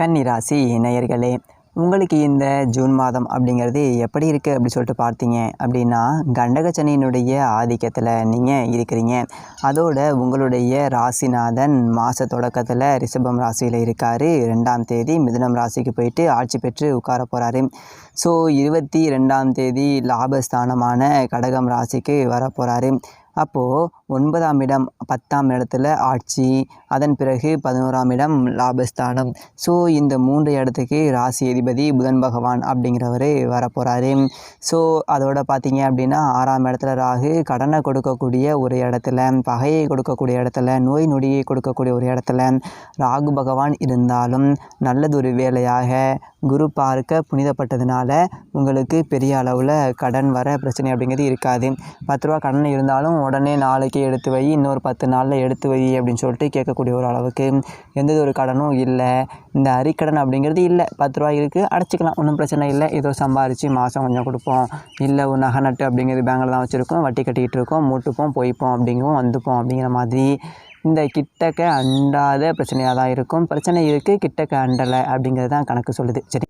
கன்னிராசி நேயர்களே, உங்களுக்கு இந்த ஜூன் மாதம் அப்படிங்கிறது எப்படி இருக்குது அப்படி சொல்லிட்டு பார்த்தீங்க அப்படின்னா, கண்டகச்சனியினுடைய ஆதிக்கத்தில் நீங்கள் இருக்கிறீங்க. அதோட உங்களுடைய ராசிநாதன் மாத தொடக்கத்தில் ரிஷபம் ராசியில் இருக்கார். 2ஆம் தேதி மிதுனம் ராசிக்கு போயிட்டு ஆட்சி பெற்று உட்கார போகிறாரு. ஸோ 22ஆம் தேதி லாபஸ்தானமான கடகம் ராசிக்கு வரப்போகிறாரு. அப்போது 9ஆம் இடம் 10ஆம் இடத்துல ஆட்சி, அதன் பிறகு 11ஆம் இடம் லாபஸ்தானம். ஸோ இந்த 3 இடத்துக்கு ராசி அதிபதி புதன் பகவான் அப்படிங்கிறவர் வரப்போகிறாரு. ஸோ அதோட பார்த்தீங்க அப்படின்னா 6ஆம் இடத்துல ராகு கடனை கொடுக்கக்கூடிய ஒரு இடத்துல, பகையை கொடுக்கக்கூடிய இடத்துல, நோய் நொடியை கொடுக்கக்கூடிய ஒரு இடத்துல ராகு பகவான் இருந்தாலும் நல்லதொரு வேலையாக குரு பார்க்க புனிதப்பட்டதுனால உங்களுக்கு பெரிய அளவில் கடன் வர பிரச்சனை அப்படிங்கிறது இருக்காது. 10 ரூபா கடன் இருந்தாலும் உடனே நாளைக்கு எடுத்து வை, இன்னொரு 10 நாளில் எடுத்து வை அப்படின்னு சொல்லிட்டு கேட்கக்கூடிய ஒரு அளவுக்கு எந்த ஒரு கடனும் இல்லை. இந்த அரிக்கடன் அப்படிங்கிறது இல்லை. 10 ரூபா இருக்குது, அடைச்சிக்கலாம், ஒன்றும் பிரச்சனை இல்லை. ஏதோ சம்பாரித்து மாதம் கொஞ்சம் கொடுப்போம், இல்லை ஒரு நகை நட்டு அப்படிங்கிறது பேங்கில் தான் வச்சுருக்கோம், வட்டி கட்டிக்கிட்டு இருக்கோம், மூட்டுப்போம் போய்ப்போம் அப்படிங்கவும் வந்துப்போம் அப்படிங்கிற மாதிரி இந்த கிட்டக்க அண்டாத பிரச்சனையாக தான் இருக்கும். பிரச்சனை இருக்குது, கிட்டக்க அண்டலை அப்படிங்கிறது தான் கணக்கு சொல்லுது. சரி,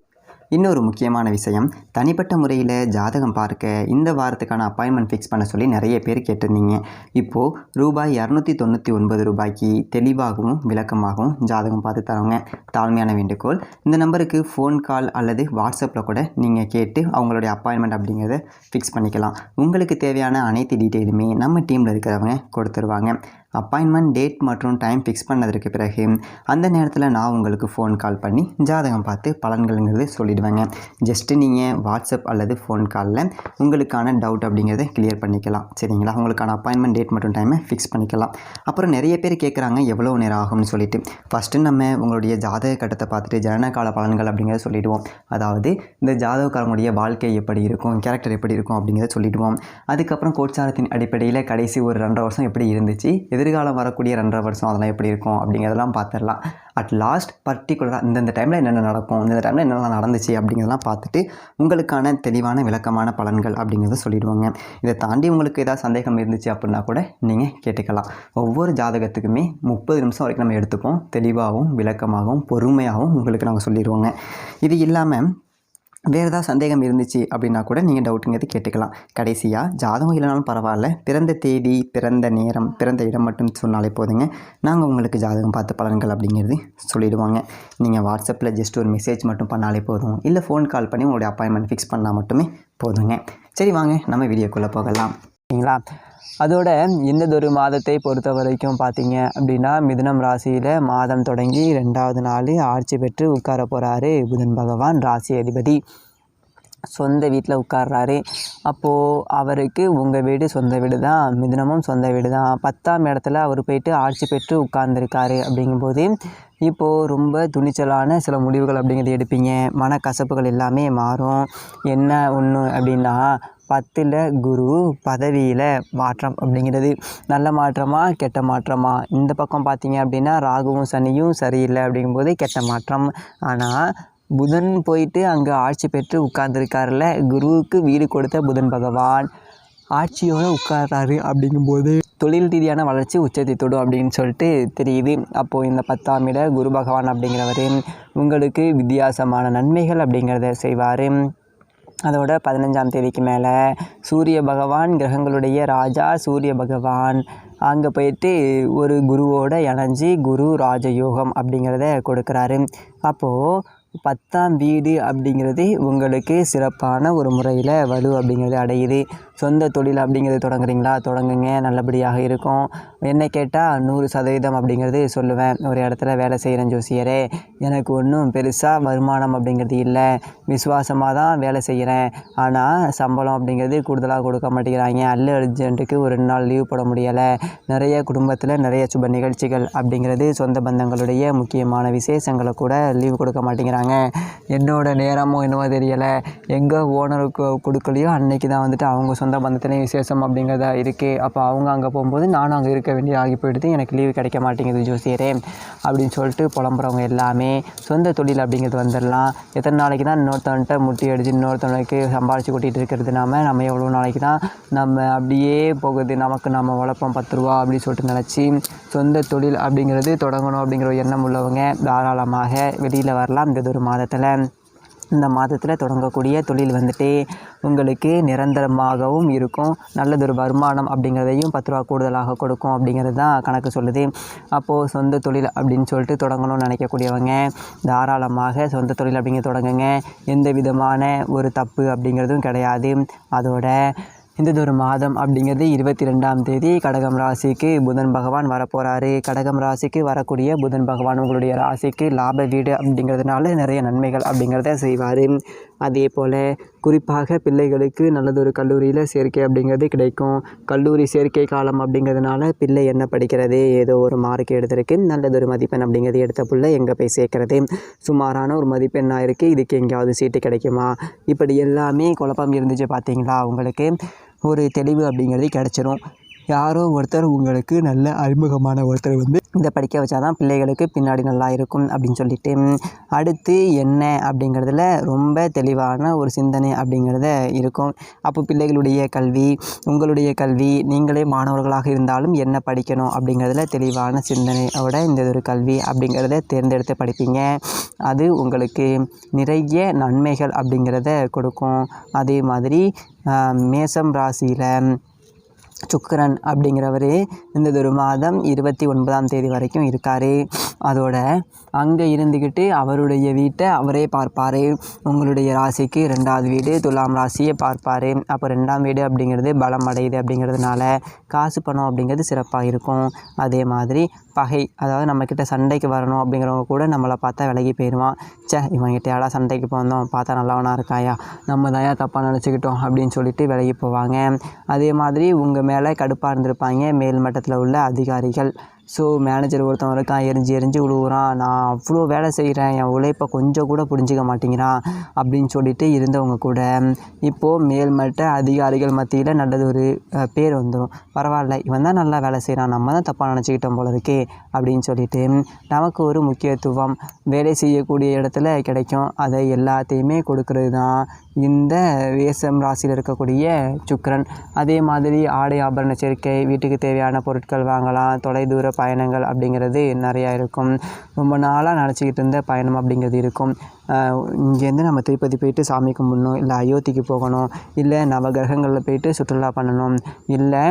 இன்னொரு முக்கியமான விஷயம், தனிப்பட்ட முறையில் ஜாதகம் பார்க்க இந்த வாரத்துக்கான அப்பாயின்மெண்ட் ஃபிக்ஸ் பண்ண சொல்லி நிறைய பேர் கேட்டிருந்தீங்க. இப்போது ரூபாய் 299 ரூபாய்க்கு தெளிவாகவும் விளக்கமாகவும் ஜாதகம் பார்த்து தரவங்க. தாழ்மையான வேண்டுகோள், இந்த நம்பருக்கு ஃபோன் கால் அல்லது வாட்ஸ்அப்பில் கூட நீங்கள் கேட்டு அவங்களுடைய அப்பாயின்மெண்ட் அப்படிங்கிறத ஃபிக்ஸ் பண்ணிக்கலாம். உங்களுக்கு தேவையான அனைத்து டீட்டெயிலுமே நம்ம டீமில் இருக்கிறவங்க கொடுத்துருவாங்க. அப்பாயின்மெண்ட் டேட் மற்றும் டைம் ஃபிக்ஸ் பண்ணதற்கு பிறகு அந்த நேரத்தில் நான் உங்களுக்கு ஃபோன் கால் பண்ணி ஜாதகம் பார்த்து பலன்கள்ங்கிறது சொல்லிடுவேங்க. ஜஸ்ட்டு நீங்கள் வாட்ஸ்அப் அல்லது ஃபோன் காலில் உங்களுக்கான டவுட் அப்படிங்கிறத கிளியர் பண்ணிக்கலாம். சரிங்களா? உங்களுக்கான அப்பாயின்மெண்ட் டேட் மற்றும் டைமை ஃபிக்ஸ் பண்ணிக்கலாம். அப்புறம் நிறைய பேர் கேட்குறாங்க எவ்வளோ நேரம் ஆகும்னு சொல்லிட்டு. ஃபஸ்ட்டு நம்ம உங்களுடைய ஜாதக கட்டத்தை பார்த்துட்டு ஜனனகால பலன்கள் அப்படிங்கிறத சொல்லிவிடுவோம். அதாவது இந்த ஜாதகக்காரங்களுடைய வாழ்க்கை எப்படி இருக்கும், கேரக்டர் எப்படி இருக்கும் அப்படிங்கிறத சொல்லிவிடுவோம். அதுக்கப்புறம் கோட்சாரத்தின் அடிப்படையில் கடைசி ஒரு 2.5 வருஷம் எப்படி இருந்துச்சு, எதிர்காலம் வரக்கூடிய 2.5 வருஷம் அதெல்லாம் எப்படி இருக்கும் அப்படிங்கிறதெல்லாம் பார்த்துடலாம். அட் லாஸ்ட் பர்டிகுலராக இந்தந்த டைமில் என்னென்ன நடக்கும், இந்த டைமில் என்னென்ன நடந்துச்சு அப்படிங்கிறதெல்லாம் பார்த்துட்டு உங்களுக்கான தெளிவான விளக்கமான பலன்கள் அப்படிங்கிறத சொல்லிடுவாங்க. இதை தாண்டி உங்களுக்கு ஏதாவது சந்தேகம் இருந்துச்சு அப்படின்னா கூட நீங்கள் கேட்டுக்கலாம். ஒவ்வொரு ஜாதகத்துக்குமே 30 நிமிஷம் வரைக்கும் நம்ம எடுத்துப்போம். தெளிவாகவும் விளக்கமாகவும் பொறுமையாகவும் உங்களுக்கு நாங்கள் சொல்லிடுவோங்க. இது இல்லாமல் வேறு ஏதாவது சந்தேகம் இருந்துச்சு அப்படின்னா கூட நீங்கள் டவுட்டுங்கிறது கேட்டுக்கலாம். கடைசியாக ஜாதகம் இல்லைனாலும் பரவாயில்ல, பிறந்த தேதி, பிறந்த நேரம், பிறந்த இடம் மட்டும் சொன்னாலே போதுங்க. நாங்கள் உங்களுக்கு ஜாதகம் பார்த்து பலன்கள் அப்படிங்கிறது சொல்லிவிடுவாங்க. நீங்கள் வாட்ஸ்அப்பில் ஜஸ்ட் ஒரு மெசேஜ் மட்டும் பண்ணாலே போதும், இல்லை ஃபோன் கால் பண்ணி உங்களுடைய அப்பாயின்மெண்ட் ஃபிக்ஸ் பண்ணால் மட்டுமே போதுங்க. சரி, வாங்க நம்ம வீடியோக்குள்ளே போகலாம். சரிங்களா? அதோட இந்ததொரு மாதத்தை பொறுத்த வரைக்கும் பார்த்தீங்க அப்படின்னா, மிதுனம் ராசியில் மாதம் தொடங்கி 2ஆவது நாள் ஆட்சி பெற்று உட்கார போகிறாரு புதன் பகவான், ராசி அதிபதி. சொந்த வீட்டில் உட்கார்றாரு. அப்போது அவருக்கு உங்கள் வீடு சொந்த வீடு தான், மிதுனமும் சொந்த வீடு தான். 10ஆம் இடத்துல அவர் போயிட்டு ஆட்சி பெற்று உட்கார்ந்துருக்காரு. அப்படிங்கும்போது இப்போது ரொம்ப துணிச்சலான சில முடிவுகள் அப்படிங்கிறது எடுப்பீங்க. மனக்கசப்புகள் எல்லாமே மாறும். என்ன ஒன்று அப்படின்னா, 10ல் குரு, பதவியில் மாற்றம் அப்படிங்கிறது நல்ல மாற்றமா கெட்ட மாற்றமா? இந்த பக்கம் பார்த்தீங்க அப்படின்னா ராகுவும் சனியும் சரியில்லை அப்படிங்கும்போது கெட்ட மாற்றம். ஆனால் புதன் போயிட்டு அங்கே ஆட்சி பெற்று உட்கார்ந்துருக்காருல, குருவுக்கு வீடு கொடுத்த புதன் பகவான் ஆட்சியோடு உட்கார்றாரு. அப்படிங்கும்போது தொழில் ரீதியான வளர்ச்சி உச்சத்தை தொடும் அப்படின்னு சொல்லிட்டு தெரியுது. அப்போது இந்த 10ஆம் இட குரு பகவான் அப்படிங்கிறவர் உங்களுக்கு வித்தியாசமான நன்மைகள் அப்படிங்கிறத செய்வார். அதோட 15ஆம் தேதிக்கு மேலே சூரிய பகவான், கிரகங்களுடைய ராஜா சூரிய பகவான் அங்கே போயிட்டு ஒரு குருவோட இணைஞ்சி குரு ராஜயோகம் அப்படிங்கிறத கொடுக்குறாரு. அப்போது 10ஆம் வீடு அப்படிங்கிறது உங்களுக்கு சிறப்பான ஒரு முறையில் வலு அப்படிங்கிறது அடையுது. சொந்த தொழில் அப்படிங்கிறது தொடங்குறீங்களா, தொடங்குங்க, நல்லபடியாக இருக்கும். என்ன கேட்டால் 100% அப்படிங்கிறது சொல்லுவேன். ஒரு இடத்துல வேலை செய்கிறேன் ஜோசியரே, எனக்கு ஒன்றும் பெருசாக வருமானம் அப்படிங்கிறது இல்லை, விசுவாசமாக தான் வேலை செய்கிறேன், ஆனால் சம்பளம் அப்படிங்கிறது கூடுதலாக கொடுக்க மாட்டேங்கிறாங்க, அர்ஜென்ட்டுக்கு ஒரு 2 நாள் லீவ் போட முடியலை, நிறைய குடும்பத்தில் நிறைய சுப நிகழ்ச்சிகள் அப்படிங்கிறது, சொந்த பந்தங்களுடைய முக்கியமான விசேஷங்களை கூட லீவ் கொடுக்க மாட்டேங்கிறாங்க. என்னோட நேரமும் என்னவோ தெரியலை, எங்கே ஓனருக்கு கொடுக்கலையோ அன்றைக்கி தான் வந்துட்டு அவங்க சொந்த பந்தத்துலேயும் விசேஷம் அப்படிங்கிறதா இருக்குது. அப்போ அவங்க அங்கே போகும்போது நானும் அங்கே இருக்க வேண்டிய ஆகி போயிடுது, எனக்கு லீவு கிடைக்க மாட்டேங்குது ஜோசியரே அப்படின்னு சொல்லிட்டு புலம்புறவங்க எல்லாமே சொந்த தொழில் அப்படிங்கிறது வந்துடலாம். எத்தனை நாளைக்கு தான் இன்னொருத்தவன்ட்ட முட்டி அடிச்சு இன்னொருத்தவனுக்கு சம்பாரித்து கொட்டிகிட்டு இருக்கிறது? நம்ம எவ்வளோ நாளைக்கு தான் நம்ம அப்படியே போகுது, நமக்கு நம்ம உழைப்போம் 10 ரூபா அப்படின்னு சொல்லிட்டு நினச்சி சொந்த தொழில் அப்படிங்கிறது தொடங்கணும் அப்படிங்கிற ஒரு எண்ணம் உள்ளவங்க தாராளமாக வெளியில் வரலாம். இந்த ஒரு மாதத்தில் இந்த மாதத்தில் தொடங்கக்கூடிய தொழில் வந்துட்டு உங்களுக்கு நிரந்தரமாகவும் இருக்கும், நல்லதொரு வருமானம் அப்படிங்கிறதையும் 10 ரூபா கூடுதலாக கொடுக்கும் அப்படிங்கிறது தான் கணக்கு சொல்லுது. அப்போது சொந்த தொழில் அப்படின்னு சொல்லிட்டு தொடங்கணும்னு நினைக்கக்கூடியவங்க தாராளமாக சொந்த தொழில் அப்படிங்கிறது தொடங்குங்க. எந்த விதமான ஒரு தப்பு அப்படிங்கிறதும் கிடையாது. அதோட இந்த ஒரு மாதம் அப்படிங்கிறது 22ஆம் தேதி கடகம் ராசிக்கு புதன் பகவான் வரப்போகிறாரு. கடகம் ராசிக்கு வரக்கூடிய புதன் பகவான் உங்களுடைய ராசிக்கு லாப வீடு அப்படிங்கிறதுனால நிறைய நன்மைகள் அப்படிங்கிறத செய்வார். அதே போல் குறிப்பாக பிள்ளைகளுக்கு நல்லதொரு கல்லூரியில் சேர்க்கை அப்படிங்கிறது கிடைக்கும். கல்லூரி சேர்க்கை காலம் அப்படிங்கிறதுனால பிள்ளை என்ன படிக்கிறது, ஏதோ ஒரு மார்க் எடுத்திருக்கு, நல்லதொரு மதிப்பெண் அப்படிங்கிறது எடுத்த பிள்ளை எங்கே போய் சேர்க்கறது, சுமாரான ஒரு மதிப்பெண்ணாக இருக்குது, இதுக்கு எங்கேயாவது சீட்டு கிடைக்குமா, இப்படி எல்லாமே குழப்பம் இருந்துச்சு பார்த்தீங்களா? உங்களுக்கு ஒரு தெளிவு அப்படிங்கிறது கிடச்சிரும். யாரோ ஒருத்தர் உங்களுக்கு நல்ல அறிமுகமான ஒருத்தர் வந்து இதை படிக்க வச்சா தான் பிள்ளைகளுக்கு பின்னாடி நல்லா இருக்கும் அப்படின்னு சொல்லிட்டு அடுத்து என்ன அப்படிங்கிறதுல ரொம்ப தெளிவான ஒரு சிந்தனை அப்படிங்கிறத இருக்கும். அப்போ பிள்ளைகளுடைய கல்வி, உங்களுடைய கல்வி, நீங்களே மாணவர்களாக இருந்தாலும் என்ன படிக்கணும் அப்படிங்கிறதுல தெளிவான சிந்தனையோட இந்த ஒரு கல்வி அப்படிங்கிறத தேர்ந்தெடுத்து படிப்பீங்க. அது உங்களுக்கு நிறைய நன்மைகள் அப்படிங்கிறத கொடுக்கும். அதே மாதிரி மேசம் ராசியில் சுக்கிரன் அப்படிங்கிறவர் இந்த ஒரு மாதம் 29ஆம் தேதி வரைக்கும் இருக்கார். அதோட அங்கே இருந்துக்கிட்டு அவருடைய வீட்டை அவரே பார்ப்பார். உங்களுடைய ராசிக்கு 2வது வீடு துலாம் ராசியை பார்ப்பார். அப்போ 2ஆம் வீடு அப்படிங்கிறது பலம் அடையுது அப்படிங்கிறதுனால காசு பணம் அப்படிங்கிறது சிறப்பாக இருக்கும். அதே மாதிரி பகை, அதாவது நம்மக்கிட்ட சண்டைக்கு வரணும் அப்படிங்கிறவங்க கூட நம்மளை பார்த்தா விலகி போயிடுவான். இவங்ககிட்ட யாரா சண்டைக்கு போனோம், பார்த்தா நல்லவனாக இருக்காயா, நம்ம தான் தப்பாக நினச்சிக்கிட்டோம் அப்படின்னு சொல்லிட்டு விலகி போவாங்க. அதே மாதிரி உங்கள் மேலே கடுப்பாக இருந்திருப்பாங்க மேல் மட்டத்தில் உள்ள அதிகாரிகள். ஸோ மேனேஜர் ஒருத்தவன் இருக்கான், எரிஞ்சு விழுவுறான், நான் அவ்வளோ வேலை செய்கிறேன், என் உழைப்பை கொஞ்சம் கூட புரிஞ்சிக்க மாட்டேங்கிறான் அப்படின்னு சொல்லிட்டு இருந்தவங்க கூட இப்போது மேல்மட்ட அதிகாரிகள் மத்தியில் நல்லது ஒரு பேர் வந்துடும். பரவாயில்ல, இவன் தான் நல்லா வேலை செய்கிறான், நம்ம தான் தப்பாக நினச்சிக்கிட்டோம் போல இருக்கே அப்படின்னு சொல்லிட்டு நமக்கு ஒரு முக்கியத்துவம் வேலை செய்யக்கூடிய இடத்துல கிடைக்கும். அதை எல்லாத்தையுமே கொடுக்கறது தான் இந்த மேசம் ராசியில் இருக்கக்கூடிய சுக்கிரன். அதே மாதிரி ஆடை ஆபரண சேர்க்கை, வீட்டுக்கு தேவையான பொருட்கள் வாங்கலாம், தொலைதூர பயணங்கள் அப்படிங்கிறது நிறையா இருக்கும். ரொம்ப நாளாக நினச்சிக்கிட்டு இருந்த பயணம் அப்படிங்கிறது இருக்கும். இங்கேருந்து நம்ம திருப்பதி போயிட்டு சாமி கும்பிடணும், இல்லை அயோத்திக்கு போகணும், இல்லை நவகிரகங்களில் போயிட்டு சுற்றுலா பண்ணணும், இல்லை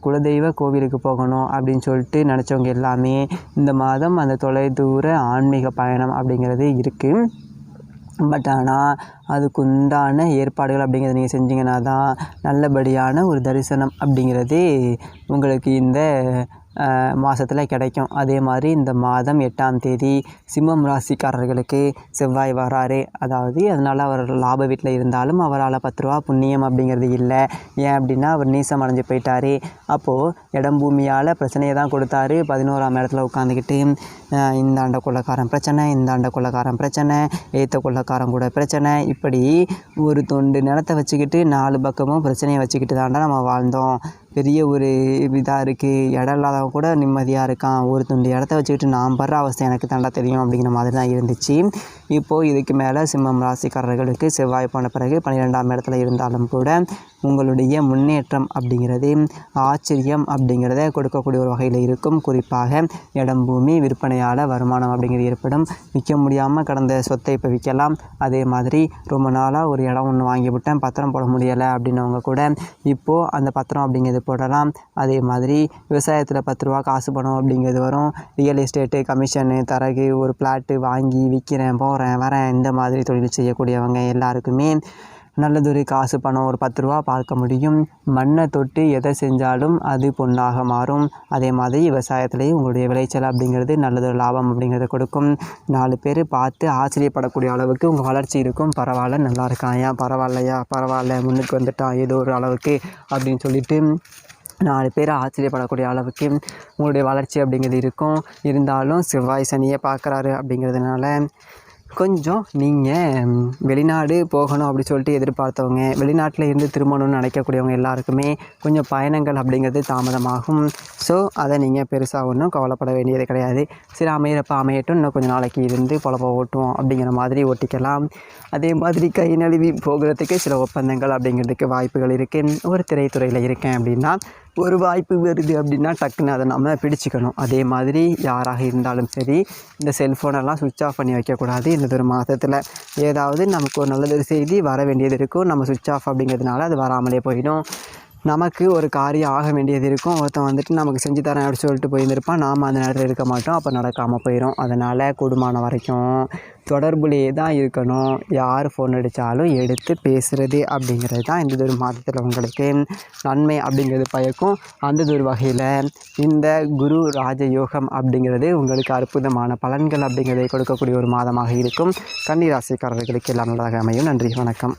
குலதெய்வ கோவிலுக்கு போகணும் அப்படின்னு சொல்லிட்டு நினச்சவங்க எல்லாமே இந்த மாதம் அந்த தொலைதூர ஆன்மீக பயணம் அப்படிங்கிறது இருக்குது. பட் ஆனால் அதுக்குண்டான ஏற்பாடுகள் அப்படிங்கிறத நீங்கள் செஞ்சிங்கன்னா தான் நல்லபடியான ஒரு தரிசனம் அப்படிங்கிறது உங்களுக்கு இந்த மாதத்தில் கிடைக்கும். அதே மாதிரி இந்த மாதம் 8ஆம் தேதி சிம்மம் ராசிக்காரர்களுக்கு செவ்வாய் வராரு. அதாவது அதனால் அவர் லாப வீட்டில் இருந்தாலும் அவரால் 10 ரூபா புண்ணியம் அப்படிங்கிறது இல்லை. ஏன் அப்படின்னா அவர் நீசம் அடைஞ்சு போயிட்டார். அப்போது இடம் பூமியால் பிரச்சனையை தான் கொடுத்தாரு. 11ஆம் இடத்துல உட்காந்துக்கிட்டு இந்தாண்ட கொள்ளக்காரன் பிரச்சனை, இந்தாண்ட கொள்ளக்காரன் பிரச்சனை, ஏற்ற கொள்ளக்காரன் கூட பிரச்சனை, இப்படி ஒரு தொண்டு நிலத்தை வச்சுக்கிட்டு 4 பக்கமும் பிரச்சனையை வச்சுக்கிட்டு தாண்டா நம்ம வாழ்ந்தோம். பெரிய ஒரு இதாக இருக்குது, இடம் இல்லாதவங்க கூட நிம்மதியாக இருக்கான், ஒரு துண்டு இடத்த வச்சுக்கிட்டு நான் படுற அவஸ்தை எனக்கு தாண்டா தெரியும் அப்படிங்கிற மாதிரி தான் இருந்துச்சு. இப்போது இதுக்கு மேலே சிம்மம் ராசிக்காரர்களுக்கு செவ்வாய் போன பிறகு 12ஆம் இடத்துல இருந்தாலும் கூட உங்களுடைய முன்னேற்றம் அப்படிங்கிறது ஆச்சரியம் அப்படிங்கிறத கொடுக்கக்கூடிய ஒரு வகையில் இருக்கும். குறிப்பாக இடம் பூமி விற்பனையால் வருமானம் அப்படிங்கிறது ஏற்படும். விற்க முடியாமல் கடந்த சொத்தை இப்போ விற்கலாம். அதே மாதிரி ரொம்ப நாளாக ஒரு இடம் ஒன்று வாங்கி விட்டேன், பத்திரம் போட முடியலை அப்படின்னவங்க கூட இப்போது அந்த பத்திரம் அப்படிங்கிறது போடலாம். அதே மாதிரி விவசாயத்தில் 10 ரூபா காசு பணம் அப்படிங்கிறது வரும். ரியல் எஸ்டேட்டு, கமிஷனு, தரகு, ஒரு பிளாட்டு வாங்கி விற்கிறேன், போகிறேன், வரேன், இந்த மாதிரி தொழில் செய்யக்கூடியவங்க எல்லாருக்குமே நல்லதொரு காசு பணம் ஒரு 10 ரூபா பார்க்க முடியும். மண்ணை தொட்டு எதை செஞ்சாலும் அது பொண்ணாக மாறும். அதே மாதிரி விவசாயத்துலேயும் உங்களுடைய விளைச்சல் அப்படிங்கிறது நல்லதொரு லாபம் அப்படிங்கிறத கொடுக்கும். 4 பேர் பார்த்து ஆச்சரியப்படக்கூடிய அளவுக்கு உங்கள் வளர்ச்சி இருக்கும். பரவாயில்ல, நல்லா இருக்காயா, பரவாயில்லையா, பரவாயில்ல, முன்னுக்கு வந்துட்டான் ஏதோ ஒரு அளவுக்கு அப்படின்னு சொல்லிட்டு 4 பேர் ஆச்சரியப்படக்கூடிய அளவுக்கு உங்களுடைய வளர்ச்சி அப்படிங்கிறது இருக்கும். இருந்தாலும் செவ்வாய் சனியை பார்க்குறாரு அப்படிங்கிறதுனால கொஞ்சம் நீங்கள் வெளிநாடு போகணும் அப்படி சொல்லிட்டு எதிர்பார்த்தவங்க, வெளிநாட்டில் இருந்து திரும்பணும்னு நினைக்கக்கூடியவங்க எல்லாருக்குமே கொஞ்சம் பயணங்கள் அப்படிங்கிறது தாமதமாகும். ஸோ அதை நீங்கள் பெருசாக ஒன்றும் கவலைப்பட வேண்டியது கிடையாது. சரி, அமையிறப்ப அமையட்டும், இன்னும் கொஞ்சம் நாளைக்கு இருந்து பொழப்ப ஓட்டுவோம் அப்படிங்கிற மாதிரி ஓட்டிக்கலாம். அதே மாதிரி கை நழுவி போகிறதுக்கு சில ஒப்பந்தங்கள் அப்படிங்கிறதுக்கு வாய்ப்புகள் இருக்குது. ஒரு திரைத்துறையில் இருக்கேன் அப்படின்னா ஒரு வாய்ப்பு வருது அப்படின்னா டக்குன்னு அதை நம்ம பிடிச்சிக்கணும். அதே மாதிரி யாராக இருந்தாலும் சரி, இந்த செல்ஃபோனெல்லாம் சுவிட்ச் ஆஃப் பண்ணி வைக்கக்கூடாது. இந்த ஒரு மாதத்தில் ஏதாவது நமக்கு ஒரு நல்லதொரு செய்தி வர வேண்டியது இருக்கும், நம்ம சுவிட்ச் ஆஃப் அப்படிங்கிறதுனால அது வராமலே போயிடும். நமக்கு ஒரு காரியம் ஆக வேண்டியது இருக்கும், ஒருத்தன் வந்துட்டு நமக்கு செஞ்சு தரேன் அப்படின்னு சொல்லிட்டு போயிருந்திருப்பான், நாம் அந்த நேரத்தில் இருக்க மாட்டோம், அப்போ நடக்காமல் போயிடும். அதனால் கூடுமான வரைக்கும் தொடர்புலேயே தான் இருக்கணும். யார் ஃபோன் அடித்தாலும் எடுத்து பேசுகிறது அப்படிங்கிறது தான் இந்த ஒரு மாதத்தில் உங்களுக்கு நன்மை அப்படிங்கிறது பயக்கும். அந்த ஒரு வகையில் இந்த குரு ராஜயோகம் அப்படிங்கிறது உங்களுக்கு அற்புதமான பலன்கள் அப்படிங்கிறதை கொடுக்கக்கூடிய ஒரு மாதமாக இருக்கும். கன்னி ராசிக்காரர்களுக்கு எல்லாம் நல்லதாக அமையும். நன்றி, வணக்கம்.